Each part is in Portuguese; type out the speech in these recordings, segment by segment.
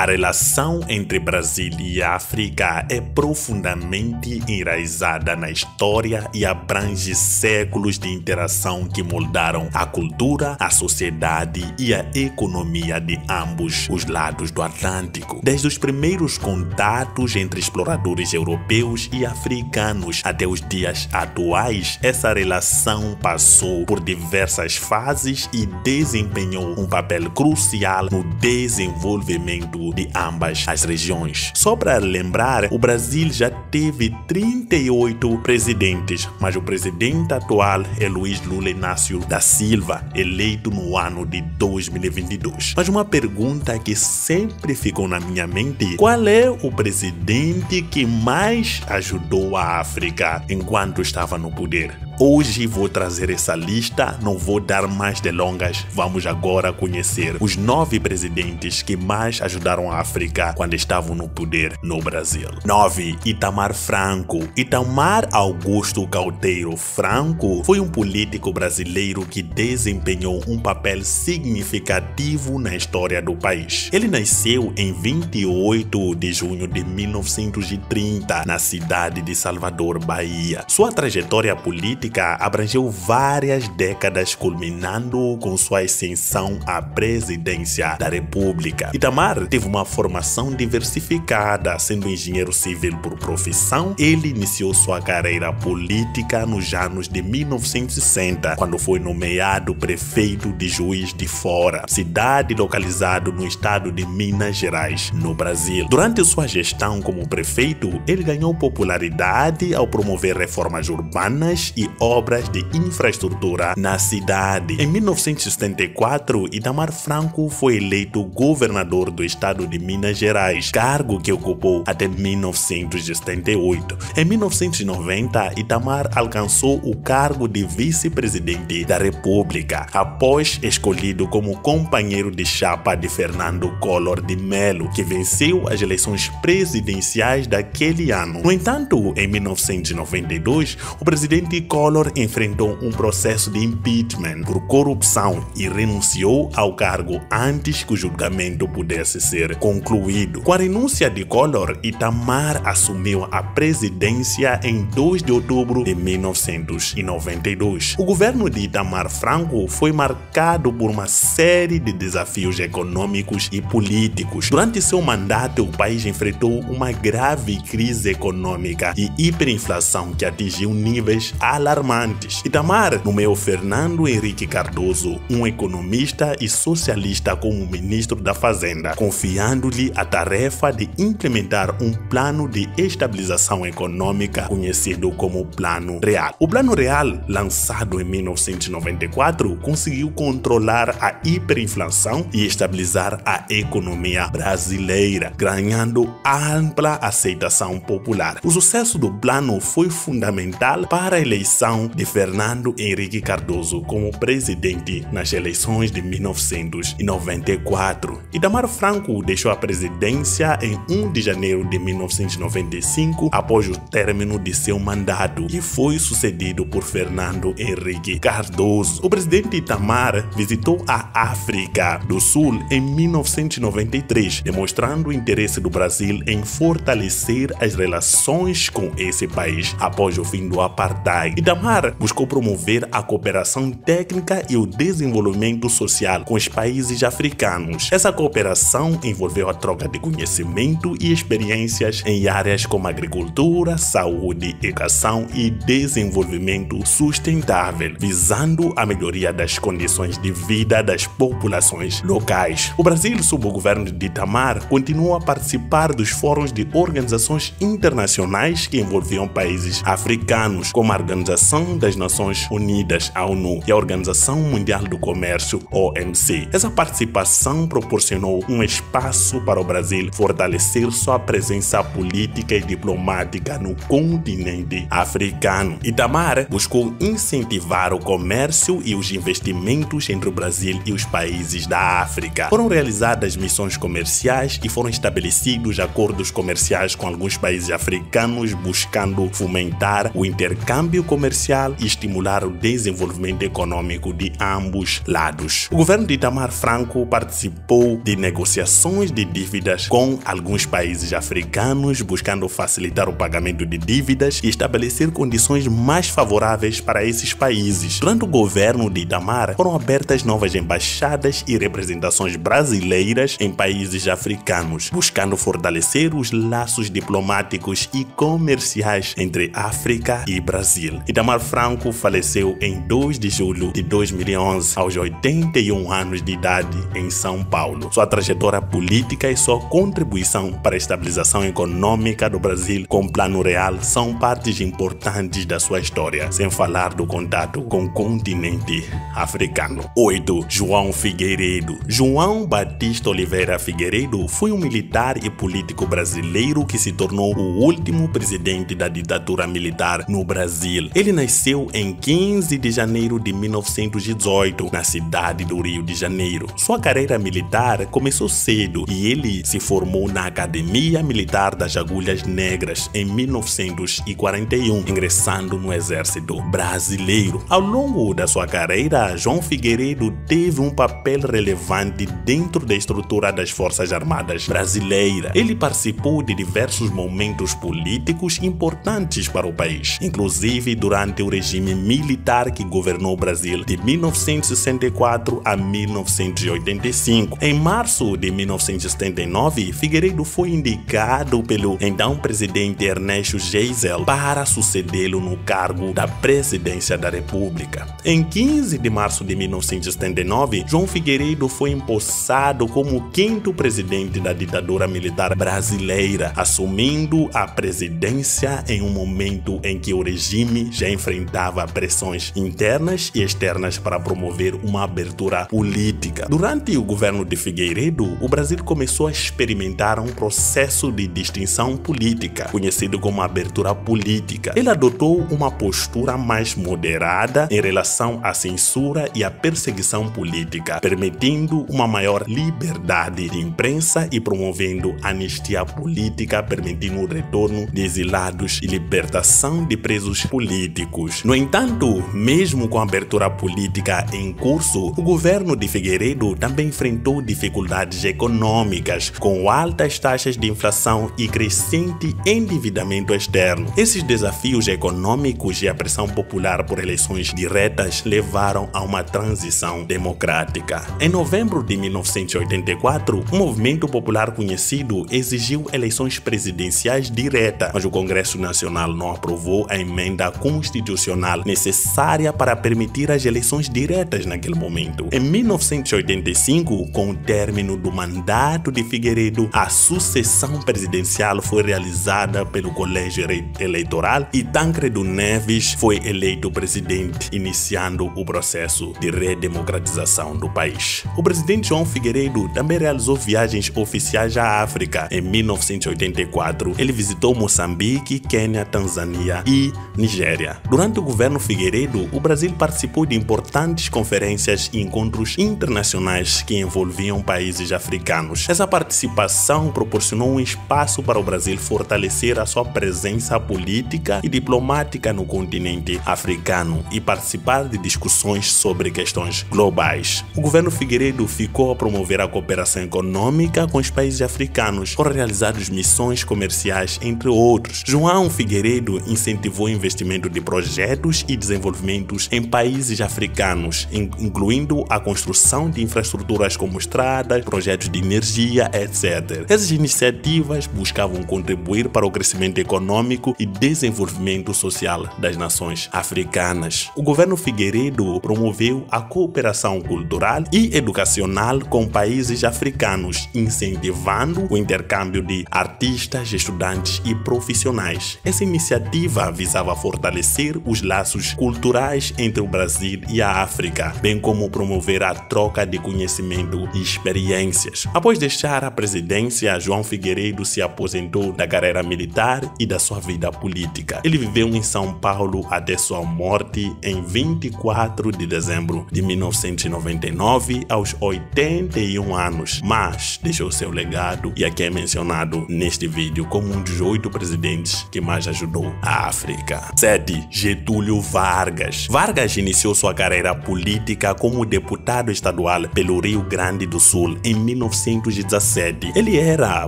A relação entre Brasil e África é profundamente enraizada na história e abrange séculos de interação que moldaram a cultura, a sociedade e a economia de ambos os lados do Atlântico. Desde os primeiros contatos entre exploradores europeus e africanos até os dias atuais, essa relação passou por diversas fases e desempenhou um papel crucial no desenvolvimento de ambas as regiões. Só para lembrar, o Brasil já teve 38 presidentes, mas o presidente atual é Luiz Lula Inácio da Silva, eleito no ano de 2022. Mas uma pergunta que sempre ficou na minha mente: qual é o presidente que mais ajudou a África enquanto estava no poder? Hoje vou trazer essa lista, não vou dar mais delongas, vamos agora conhecer os 9 presidentes que mais ajudaram a África quando estavam no poder no Brasil. 9. Itamar Franco. Itamar Augusto Caldeiro Franco foi um político brasileiro que desempenhou um papel significativo na história do país. Ele nasceu em 28 de junho de 1930, na cidade de Salvador, Bahia. Sua trajetória política abrangeu várias décadas, culminando com sua ascensão à presidência da República. Itamar teve uma formação diversificada. Sendo engenheiro civil por profissão, ele iniciou sua carreira política nos anos de 1960, quando foi nomeado prefeito de Juiz de Fora, cidade localizada no estado de Minas Gerais, no Brasil. Durante sua gestão como prefeito, ele ganhou popularidade ao promover reformas urbanas e obras de infraestrutura na cidade. Em 1974, Itamar Franco foi eleito governador do estado de Minas Gerais, cargo que ocupou até 1978. Em 1990, Itamar alcançou o cargo de vice-presidente da República, após escolhido como companheiro de chapa de Fernando Collor de Mello, que venceu as eleições presidenciais daquele ano. No entanto, em 1992, o presidente Collor enfrentou um processo de impeachment por corrupção e renunciou ao cargo antes que o julgamento pudesse ser concluído. Com a renúncia de Collor, Itamar assumiu a presidência em 2 de outubro de 1992. O governo de Itamar Franco foi marcado por uma série de desafios econômicos e políticos. Durante seu mandato, o país enfrentou uma grave crise econômica e hiperinflação que atingiu níveis alarmantes. Itamar nomeou Fernando Henrique Cardoso, um economista e socialista, como ministro da Fazenda, confiando-lhe a tarefa de implementar um plano de estabilização econômica conhecido como Plano Real. O Plano Real, lançado em 1994, conseguiu controlar a hiperinflação e estabilizar a economia brasileira, ganhando ampla aceitação popular. O sucesso do plano foi fundamental para a eleição de Fernando Henrique Cardoso como presidente nas eleições de 1994. Itamar Franco deixou a presidência em 1 de janeiro de 1995, após o término de seu mandato, e foi sucedido por Fernando Henrique Cardoso. O presidente Itamar visitou a África do Sul em 1993, demonstrando o interesse do Brasil em fortalecer as relações com esse país após o fim do apartheid. Itamar buscou promover a cooperação técnica e o desenvolvimento social com os países africanos. Essa cooperação envolveu a troca de conhecimento e experiências em áreas como agricultura, saúde, educação e desenvolvimento sustentável, visando a melhoria das condições de vida das populações locais. O Brasil, sob o governo de Itamar, continuou a participar dos fóruns de organizações internacionais que envolviam países africanos, como a Organização das Nações Unidas, a ONU, e a Organização Mundial do Comércio, OMC. Essa participação proporcionou um espaço para o Brasil fortalecer sua presença política e diplomática no continente africano. Itamar buscou incentivar o comércio e os investimentos entre o Brasil e os países da África. Foram realizadas missões comerciais e foram estabelecidos acordos comerciais com alguns países africanos, buscando fomentar o intercâmbio comercial comercial e estimular o desenvolvimento econômico de ambos lados. O governo de Itamar Franco participou de negociações de dívidas com alguns países africanos, buscando facilitar o pagamento de dívidas e estabelecer condições mais favoráveis para esses países. Durante o governo de Itamar, foram abertas novas embaixadas e representações brasileiras em países africanos, buscando fortalecer os laços diplomáticos e comerciais entre África e Brasil. Itamar Franco faleceu em 2 de julho de 2011, aos 81 anos de idade, em São Paulo. Sua trajetória política e sua contribuição para a estabilização econômica do Brasil com o Plano Real são partes importantes da sua história, sem falar do contato com o continente africano. 8. João Figueiredo. João Batista Oliveira Figueiredo foi um militar e político brasileiro que se tornou o último presidente da ditadura militar no Brasil. Ele nasceu em 15 de janeiro de 1918, na cidade do Rio de Janeiro. Sua carreira militar começou cedo e ele se formou na Academia Militar das Agulhas Negras em 1941, ingressando no Exército Brasileiro. Ao longo da sua carreira, João Figueiredo teve um papel relevante dentro da estrutura das Forças Armadas brasileiras. Ele participou de diversos momentos políticos importantes para o país, inclusive durante o regime militar que governou o Brasil de 1964 a 1985. Em março de 1979, Figueiredo foi indicado pelo então presidente Ernesto Geisel para sucedê-lo no cargo da presidência da República. Em 15 de março de 1979, João Figueiredo foi empossado como o 5º presidente da ditadura militar brasileira, assumindo a presidência em um momento em que o regime já enfrentava pressões internas e externas para promover uma abertura política. Durante o governo de Figueiredo, o Brasil começou a experimentar um processo de distinção política, conhecido como abertura política. Ele adotou uma postura mais moderada em relação à censura e à perseguição política, permitindo uma maior liberdade de imprensa e promovendo anistia política, permitindo o retorno de exilados e libertação de presos políticos. No entanto, mesmo com a abertura política em curso, o governo de Figueiredo também enfrentou dificuldades econômicas, com altas taxas de inflação e crescente endividamento externo. Esses desafios econômicos e a pressão popular por eleições diretas levaram a uma transição democrática. Em novembro de 1984, um movimento popular conhecido exigiu eleições presidenciais diretas, mas o Congresso Nacional não aprovou a emenda constitucional necessária para permitir as eleições diretas naquele momento. Em 1985, com o término do mandato de Figueiredo, a sucessão presidencial foi realizada pelo Colégio Eleitoral e Tancredo Neves foi eleito presidente, iniciando o processo de redemocratização do país. O presidente João Figueiredo também realizou viagens oficiais à África. Em 1984, ele visitou Moçambique, Quênia, Tanzânia e Nigéria. Durante o governo Figueiredo, o Brasil participou de importantes conferências e encontros internacionais que envolviam países africanos. Essa participação proporcionou um espaço para o Brasil fortalecer a sua presença política e diplomática no continente africano e participar de discussões sobre questões globais. O governo Figueiredo ficou a promover a cooperação econômica com os países africanos, foram realizadas missões comerciais, entre outros. João Figueiredo incentivou o investimento de projetos e desenvolvimentos em países africanos, incluindo a construção de infraestruturas como estradas, projetos de energia, etc. Essas iniciativas buscavam contribuir para o crescimento econômico e desenvolvimento social das nações africanas. O governo Figueiredo promoveu a cooperação cultural e educacional com países africanos, incentivando o intercâmbio de artistas, estudantes e profissionais. Essa iniciativa visava fortalecer os laços culturais entre o Brasil e a África, bem como promover a troca de conhecimento e experiências. Após deixar a presidência, João Figueiredo se aposentou da carreira militar e da sua vida política. Ele viveu em São Paulo até sua morte em 24 de dezembro de 1999, aos 81 anos, mas deixou seu legado e aqui é mencionado neste vídeo como um dos 8 presidentes que mais ajudou a África. 7. de Getúlio Vargas. Vargas iniciou sua carreira política como deputado estadual pelo Rio Grande do Sul em 1917. Ele era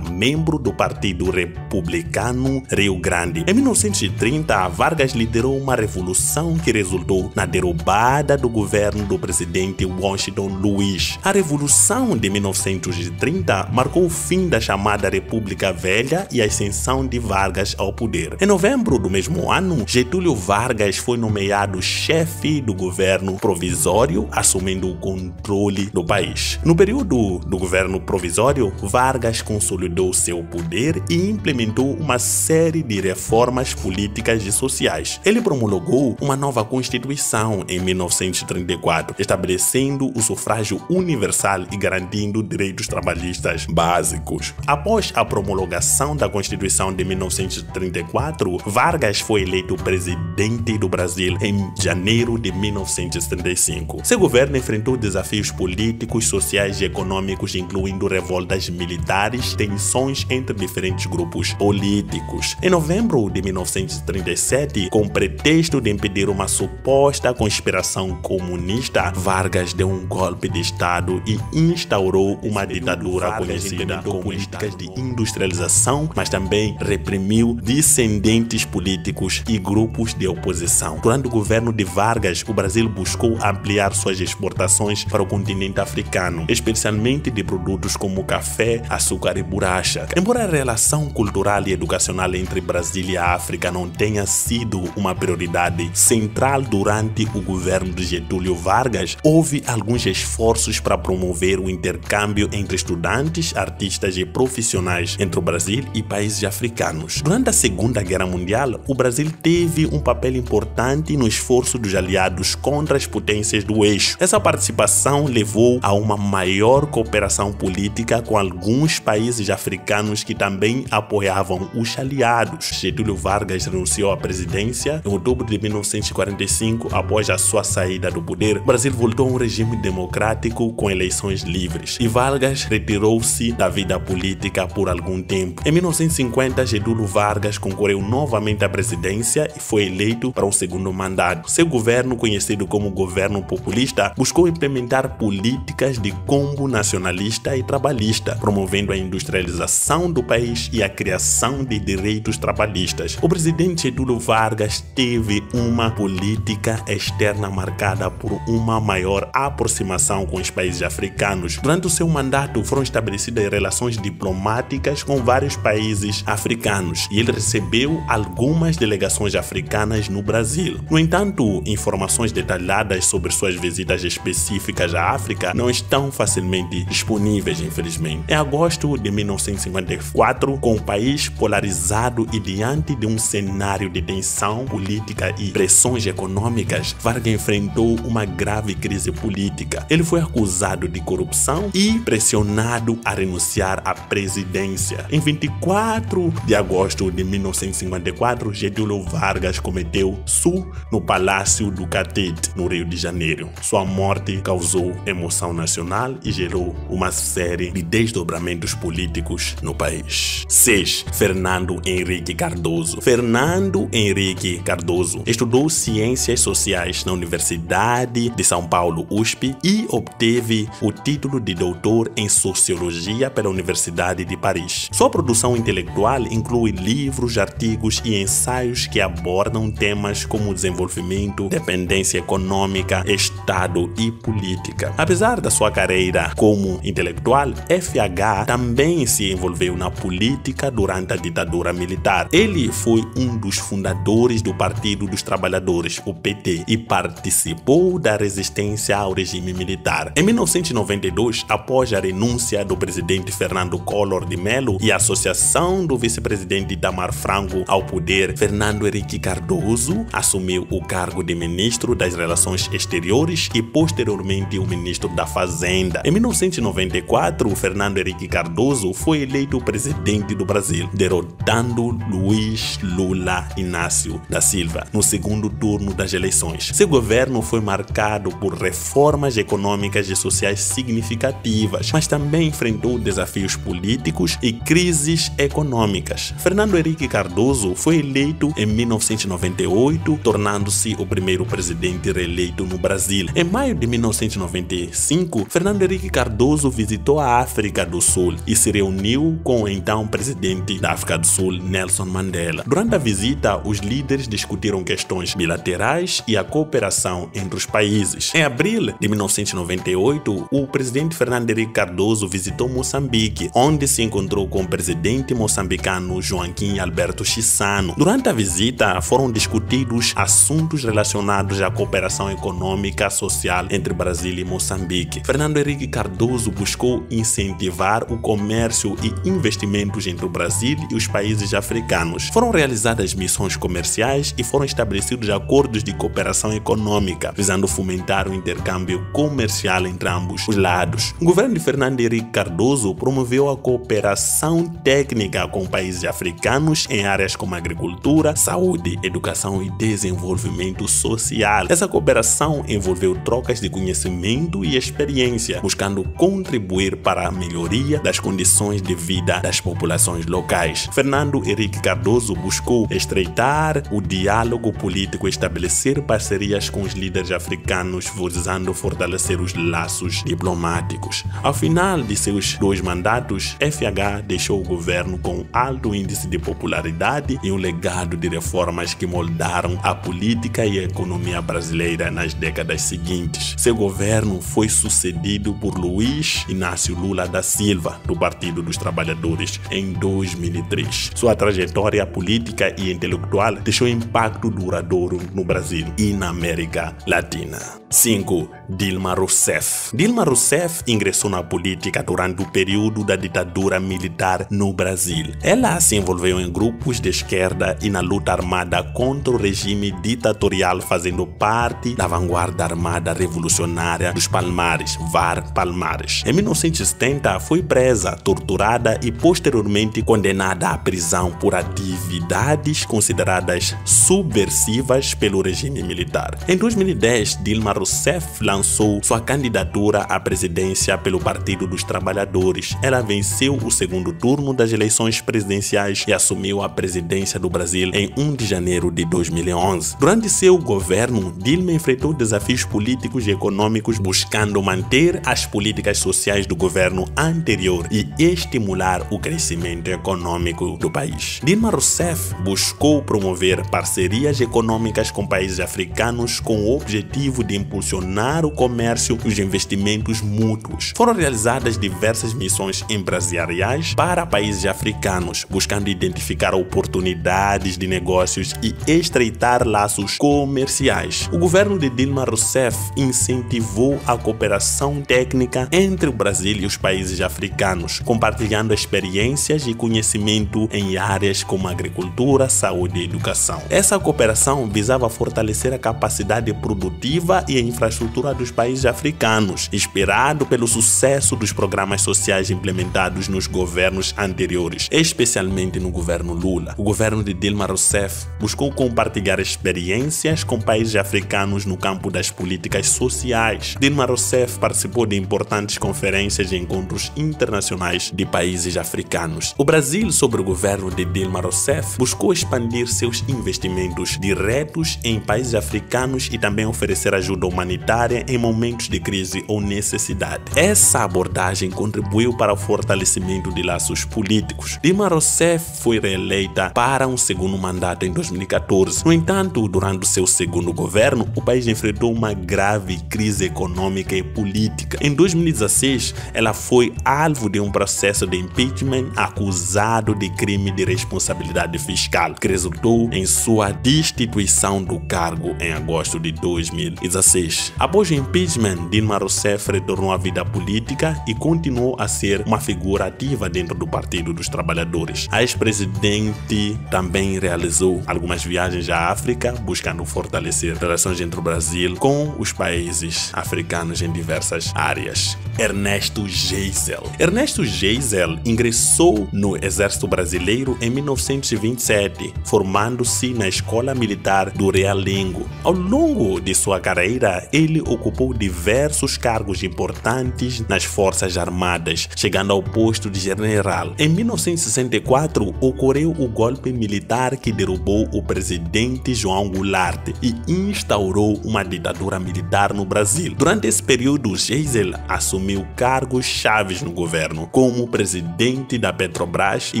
membro do Partido Republicano Rio Grande. Em 1930, Vargas liderou uma revolução que resultou na derrubada do governo do presidente Washington Luiz. A Revolução de 1930 marcou o fim da chamada República Velha e a ascensão de Vargas ao poder. Em novembro do mesmo ano, Getúlio Vargas foi nomeado chefe do governo provisório, assumindo o controle do país. No período do governo provisório, Vargas consolidou seu poder e implementou uma série de reformas políticas e sociais. Ele promulgou uma nova Constituição em 1934, estabelecendo o sufrágio universal e garantindo direitos trabalhistas básicos. Após a promulgação da Constituição de 1934, Vargas foi eleito presidente do Brasil em janeiro de 1975. Seu governo enfrentou desafios políticos, sociais e econômicos, incluindo revoltas militares, tensões entre diferentes grupos políticos. Em novembro de 1937, com pretexto de impedir uma suposta conspiração comunista, Vargas deu um golpe de Estado e instaurou uma ditadura conhecida como políticas de industrialização, mas também reprimiu dissidentes políticos e grupos de oposição. Durante o governo de Vargas, o Brasil buscou ampliar suas exportações para o continente africano, especialmente de produtos como café, açúcar e borracha. Embora a relação cultural e educacional entre Brasil e a África não tenha sido uma prioridade central durante o governo de Getúlio Vargas, houve alguns esforços para promover o intercâmbio entre estudantes, artistas e profissionais entre o Brasil e países africanos. Durante a Segunda Guerra Mundial, o Brasil teve um papel importante no esforço dos aliados contra as potências do eixo. Essa participação levou a uma maior cooperação política com alguns países africanos que também apoiavam os aliados. Getúlio Vargas renunciou à presidência em outubro de 1945. Após a sua saída do poder, o Brasil voltou a um regime democrático com eleições livres e Vargas retirou-se da vida política por algum tempo. Em 1950, Getúlio Vargas concorreu novamente à presidência e foi eleito para um segundo mandato. Seu governo, conhecido como governo populista, buscou implementar políticas de combo nacionalista e trabalhista, promovendo a industrialização do país e a criação de direitos trabalhistas. O presidente Getúlio Vargas teve uma política externa marcada por uma maior aproximação com os países africanos. Durante o seu mandato, foram estabelecidas relações diplomáticas com vários países africanos e ele recebeu algumas delegações africanas no Brasil. No entanto, informações detalhadas sobre suas visitas específicas à África não estão facilmente disponíveis, infelizmente. Em agosto de 1954, com o país polarizado e diante de um cenário de tensão política e pressões econômicas, Vargas enfrentou uma grave crise política. Ele foi acusado de corrupção e pressionado a renunciar à presidência. Em 24 de agosto de 1954, Getúlio Vargas cometeu su no Palácio do Catete, no Rio de Janeiro. Sua morte causou emoção nacional e gerou uma série de desdobramentos políticos no país. 6. Fernando Henrique Cardoso. Fernando Henrique Cardoso estudou Ciências Sociais na Universidade de São Paulo, USP, e obteve o título de doutor em Sociologia pela Universidade de Paris. Sua produção intelectual inclui livros, artigos e ensaios que abordam temas como desenvolvimento, dependência econômica, Estado e política. Apesar da sua carreira como intelectual, FH também se envolveu na política durante a ditadura militar. Ele foi um dos fundadores do Partido dos Trabalhadores, o PT, e participou da resistência ao regime militar. Em 1992, após a renúncia do presidente Fernando Collor de Mello e a associação do vice-presidente Itamar Franco ao poder, Fernando Henrique Cardoso assumiu o cargo de ministro das Relações Exteriores e posteriormente o ministro da Fazenda. Em 1994, Fernando Henrique Cardoso foi eleito presidente do Brasil, derrotando Luiz Lula Inácio da Silva no segundo turno das eleições. Seu governo foi marcado por reformas econômicas e sociais significativas, mas também enfrentou desafios políticos e crises econômicas. Fernando Henrique Cardoso foi eleito em 1999 1998, tornando-se o primeiro presidente reeleito no Brasil. Em maio de 1995, Fernando Henrique Cardoso visitou a África do Sul e se reuniu com o então presidente da África do Sul, Nelson Mandela. Durante a visita, os líderes discutiram questões bilaterais e a cooperação entre os países. Em abril de 1998, o presidente Fernando Henrique Cardoso visitou Moçambique, onde se encontrou com o presidente moçambicano Joaquim Alberto Chissano. Durante a visita, foram discutidos assuntos relacionados à cooperação econômica e social entre Brasil e Moçambique. Fernando Henrique Cardoso buscou incentivar o comércio e investimentos entre o Brasil e os países africanos. Foram realizadas missões comerciais e foram estabelecidos acordos de cooperação econômica, visando fomentar o intercâmbio comercial entre ambos os lados. O governo de Fernando Henrique Cardoso promoveu a cooperação técnica com países africanos em áreas como agricultura, saúde, educação e desenvolvimento social. Essa cooperação envolveu trocas de conhecimento e experiência, buscando contribuir para a melhoria das condições de vida das populações locais. Fernando Henrique Cardoso buscou estreitar o diálogo político e estabelecer parcerias com os líderes africanos, visando fortalecer os laços diplomáticos. Ao final de seus 2 mandatos, FH deixou o governo com alto índice de popularidade e um legado de reformas que moldaram a política e a economia brasileira nas décadas seguintes. Seu governo foi sucedido por Luiz Inácio Lula da Silva, do Partido dos Trabalhadores, em 2003. Sua trajetória política e intelectual deixou impacto duradouro no Brasil e na América Latina. 5. Dilma Rousseff. Dilma Rousseff ingressou na política durante o período da ditadura militar no Brasil. Ela se envolveu em grupos de esquerda e na luta armada contra o regime ditatorial, fazendo parte da vanguarda armada revolucionária dos Palmares, VAR Palmares. Em 1970, foi presa, torturada e posteriormente condenada à prisão por atividades consideradas subversivas pelo regime militar. Em 2010, Dilma Rousseff lançou sua candidatura à presidência pelo Partido dos Trabalhadores. Ela venceu o segundo turno das eleições presidenciais e assumiu a presidência do Brasil em 1 de janeiro de 2011. Durante seu governo, Dilma enfrentou desafios políticos e econômicos, buscando manter as políticas sociais do governo anterior e estimular o crescimento econômico do país. Dilma Rousseff buscou promover parcerias econômicas com países africanos com o objetivo de impulsionar o comércio e os investimentos mútuos. Foram realizadas diversas missões empresariais para países africanos, buscando identificar oportunidades de negócios e estreitar laços comerciais. O governo de Dilma Rousseff incentivou a cooperação técnica entre o Brasil e os países africanos, compartilhando experiências e conhecimento em áreas como agricultura, saúde e educação. Essa cooperação visava fortalecer a capacidade produtiva e a infraestrutura dos países africanos, inspirado pelo sucesso dos programas sociais implementados nos governos anteriores, especialmente no governo Lula. O governo de Dilma Rousseff buscou compartilhar experiências com países africanos no campo das políticas sociais. Dilma Rousseff participou de importantes conferências e encontros internacionais de países africanos. O Brasil, sob o governo de Dilma Rousseff, buscou expandir seus investimentos diretos em países africanos e também oferecer ajuda humanitária em momentos de crise ou necessidade. Essa abordagem contribuiu para o fortalecimento de laços políticos. Dilma Rousseff foi reeleita para um segundo mandato em 2014. No entanto, durante seu segundo governo, o país enfrentou uma grave crise econômica e política. Em 2016, ela foi alvo de um processo de impeachment acusado de crime de responsabilidade fiscal, que resultou em sua destituição do cargo em agosto de 2016. Após o impeachment, Dilma Rousseff retornou à vida política e continuou a ser uma figura ativa dentro do Partido dos Trabalhadores. A ex-presidente também realizou algumas viagens à África, buscando fortalecer relações entre o Brasil com os países africanos em diversas áreas. Ernesto Geisel. Ernesto Geisel ingressou no Exército Brasileiro em 1927, formando-se na Escola Militar do Realengo. Ao longo de sua carreira, ele ocupou diversos cargos importantes nas Forças Armadas, chegando ao posto de general. Em 1964, ocorreu o golpe militar que derrubou o presidente João Goulart e instaurou uma ditadura militar no Brasil. Durante esse período, Geisel assumiu cargos chaves no governo, como presidente da Petrobras e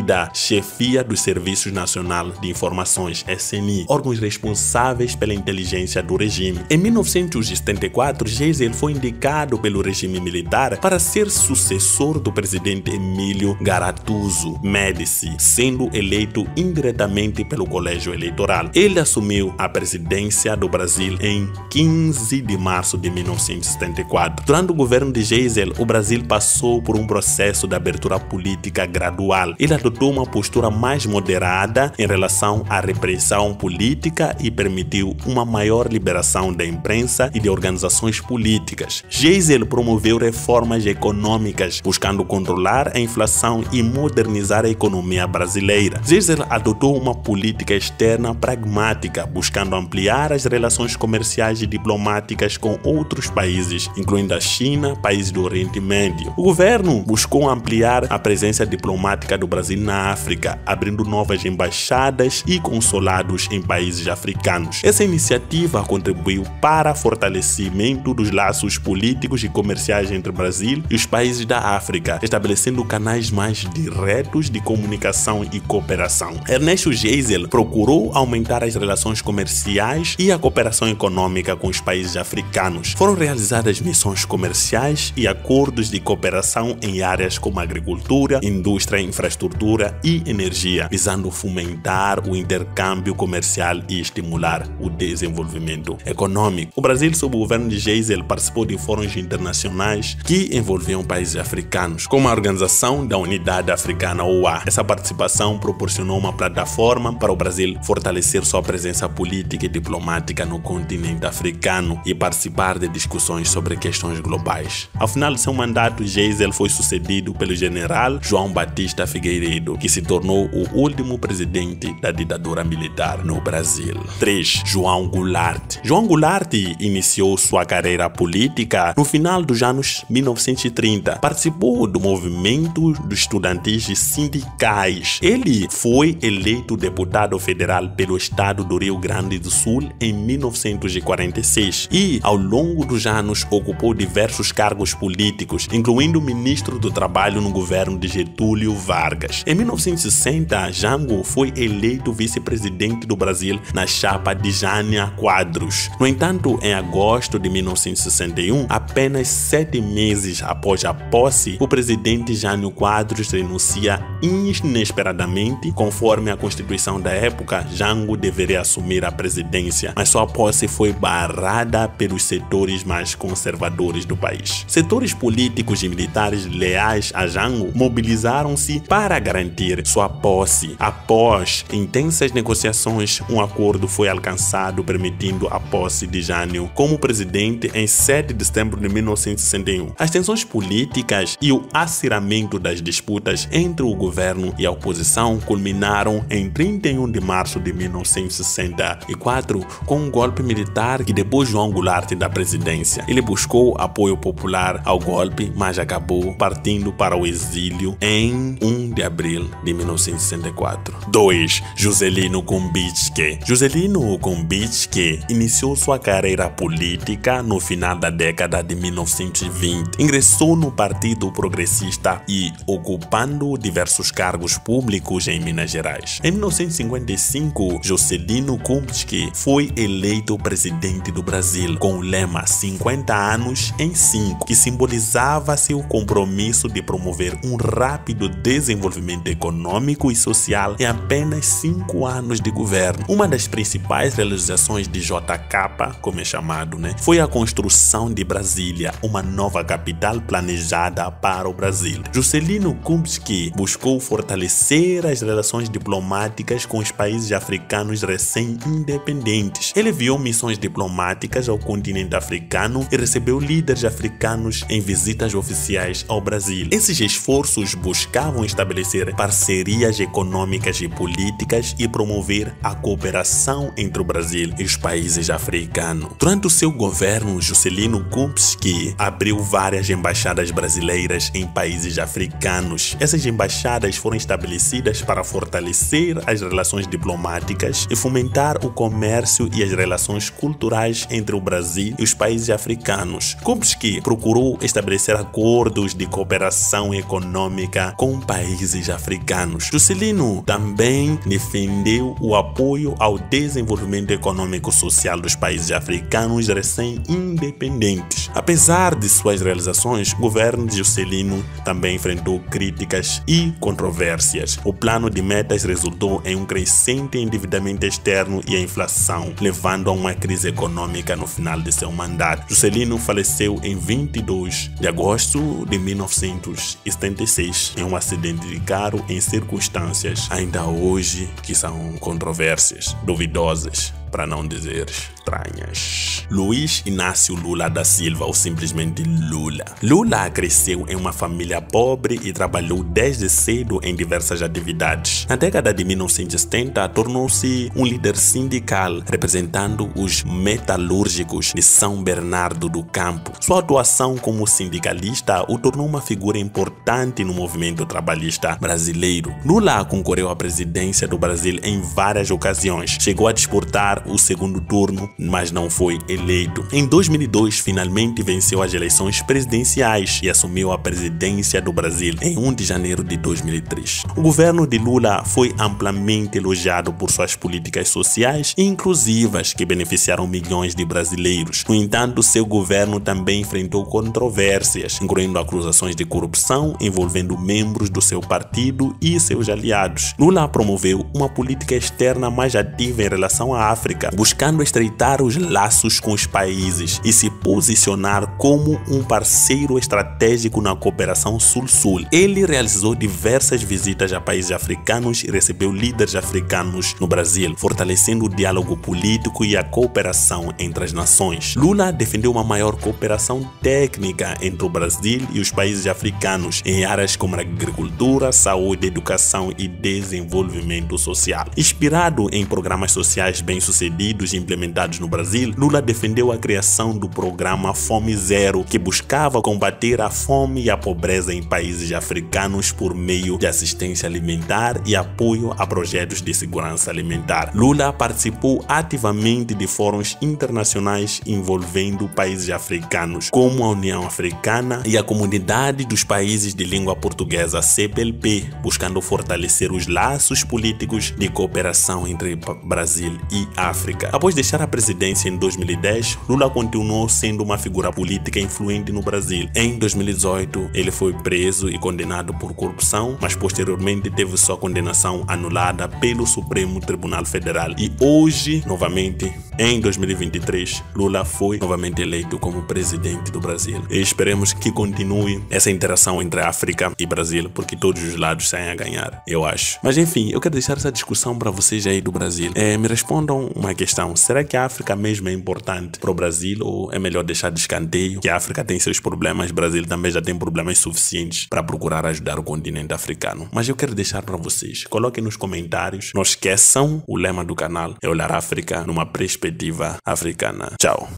da chefia do Serviço Nacional de Informações, SNI, órgãos responsáveis pela inteligência do regime. Em 1974, Geisel foi indicado pelo regime militar para ser sucessor do presidente Emílio Garatuso Médici, sendo eleito indiretamente pelo colégio eleitoral. Ele assumiu a presidência do Brasil em 15 de março de 1974. Durante o governo de Geisel, o Brasil passou por um processo de abertura política gradual. Ele adotou uma postura mais moderada em relação à repressão política e permitiu uma maior liberação da imprensa e de organizações políticas. Geisel promoveu reformas econômicas, buscando controlar a inflação e modernizar a economia brasileira. Geisel adotou uma política externa pragmática, buscando ampliar as relações comerciais e diplomáticas com outros países, incluindo a China, países do Oriente Médio. O governo buscou ampliar a presença diplomática do Brasil na África, abrindo novas embaixadas e consulados em países africanos. Essa iniciativa contribuiu para o fortalecimento dos laços políticos e comerciais entre o Brasil e os países da África, estabelecendo canais mais diretos de comunicação e cooperação. Ernesto Geisel procurou aumentar as relações comerciais e a cooperação econômica com os países africanos. Foram realizadas missões comerciais e acordos de cooperação em áreas como agricultura, indústria, infraestrutura e energia, visando fomentar o intercâmbio comercial e estimular o desenvolvimento econômico. O Brasil, sob o governo de Geisel, participou de fóruns internacionais que envolviam países africanos, como a Organização da Unidade Africana, OUA. Essa participação proporcionou uma plataforma para o Brasil fortalecer sua presença política e diplomática no continente africano e participar de discussões sobre questões globais. Ao final de seu mandato, Geisel foi sucedido pelo general João Batista Figueiredo, que se tornou o último presidente da ditadura militar no Brasil. 3. João Goulart. João Goulart iniciou sua carreira política no final dos anos 1930. Participou do movimento dos estudantis e sindicais. Ele foi eleito deputado federal pelo estado do Rio Grande do Sul em 1946 e, ao longo dos anos, ocupou diversos cargos políticos, incluindo ministro do Trabalho no governo de Getúlio Vargas. Em 1960, Jango foi eleito vice-presidente do Brasil na chapa de Jânio Quadros. No entanto, em agosto de 1961, apenas 7 meses após a posse, o presidente Jânio Quadros renuncia inesperadamente. Conforme a Constituição da época, Jango deveria assumir a presidência, mas sua posse foi barrada pelos setores mais conservadores do país. Setores políticos e militares leais a Jango mobilizaram-se para garantir sua posse. Após intensas negociações, um acordo foi alcançado permitindo a posse de Jânio como presidente em 7 de setembro de 1961. As tensões políticas e o acirramento das disputas entre o governo e a oposição culminaram em 31 de março de 1964 com um golpe militar que depôs João Goulart da presidência. Ele buscou apoio popular ao golpe, mas acabou partindo para o exílio em 1 de abril de 1964. 2. Juscelino Kubitschek. Juscelino Kubitschek iniciou sua carreira política no final da década de 1920. Ingressou no Partido Progressista e ocupando diversos cargos públicos em Minas Gerais. Em 1955, Juscelino Kubitschek foi eleito presidente do Brasil com o lema 50 anos em 5, que simbolizava seu compromisso de promover um rápido desenvolvimento econômico e social em apenas 5 anos de governo. Uma das principais realizações de JK, como é chamado, foi a construção de Brasília, uma nova capital planejada para o Brasil. Juscelino Kubitschek buscou fortalecer as relações diplomáticas com os países africanos recém-independentes. Ele enviou missões diplomáticas ao continente africano e recebeu líderes africanos em visitas oficiais ao Brasil. Esses esforços buscavam estabelecer parcerias econômicas e políticas e promover a cooperação entre o Brasil e os países africanos. Durante o seu governo, Juscelino Kubitschek abriu várias embaixadas brasileiras em países africanos. Essas embaixadas foram estabelecidas para fortalecer as relações diplomáticas políticas e fomentar o comércio e as relações culturais entre o Brasil e os países africanos. Kubski procurou estabelecer acordos de cooperação econômica com países africanos. Juscelino também defendeu o apoio ao desenvolvimento econômico e social dos países africanos recém-independentes. Apesar de suas realizações, o governo de Juscelino também enfrentou críticas e controvérsias. O plano de metas resultou em um crescente endividamento externo e a inflação, levando a uma crise econômica no final de seu mandato. Juscelino faleceu em 22 de agosto de 1976 em um acidente de carro em circunstâncias ainda hoje que são controvérsias, duvidosas, para não dizer estranhas. Luiz Inácio Lula da Silva, ou simplesmente Lula. Lula cresceu em uma família pobre e trabalhou desde cedo em diversas atividades. Na década de 1970, tornou-se um líder sindical, representando os metalúrgicos de São Bernardo do Campo. Sua atuação como sindicalista o tornou uma figura importante no movimento trabalhista brasileiro. Lula concorreu à presidência do Brasil em várias ocasiões. Chegou a disputar o segundo turno, mas não foi eleito. Em 2002, finalmente venceu as eleições presidenciais e assumiu a presidência do Brasil em 1 de janeiro de 2003. O governo de Lula foi amplamente elogiado por suas políticas sociais e inclusivas que beneficiaram milhões de brasileiros. No entanto, seu governo também enfrentou controvérsias, incluindo acusações de corrupção envolvendo membros do seu partido e seus aliados. Lula promoveu uma política externa mais ativa em relação à África, buscando estreitar os laços com os países e se posicionar como um parceiro estratégico na cooperação Sul-Sul. Ele realizou diversas visitas a países africanos e recebeu líderes africanos no Brasil, fortalecendo o diálogo político e a cooperação entre as nações. Lula defendeu uma maior cooperação técnica entre o Brasil e os países africanos em áreas como a agricultura, saúde, educação e desenvolvimento social. Inspirado em programas sociais bem-sucedidos e implementados no Brasil, Lula defendeu a criação do programa Fome Zero, que buscava combater a fome e a pobreza em países africanos por meio de assistência alimentar e apoio a projetos de segurança alimentar. Lula participou ativamente de fóruns internacionais envolvendo países africanos, como a União Africana e a Comunidade dos Países de Língua Portuguesa, CPLP, buscando fortalecer os laços políticos de cooperação entre Brasil e África. Após deixar a presidência em 2010, Lula continuou sendo uma figura política influente no Brasil. Em 2018, ele foi preso e condenado por corrupção, mas posteriormente teve sua condenação anulada pelo Supremo Tribunal Federal. E hoje, novamente, em 2023, Lula foi novamente eleito como presidente do Brasil. E esperemos que continue essa interação entre África e Brasil, porque todos os lados saem a ganhar, eu acho. Mas enfim, eu quero deixar essa discussão para vocês aí do Brasil. Me respondam uma questão: será que a África mesmo é importante para o Brasil ou é melhor deixar de escanteio que a África tem seus problemas, o Brasil também já tem problemas suficientes para procurar ajudar o continente africano? Mas eu quero deixar para vocês, coloquem nos comentários, não esqueçam, o lema do canal é olhar a África numa perspectiva africana. Tchau!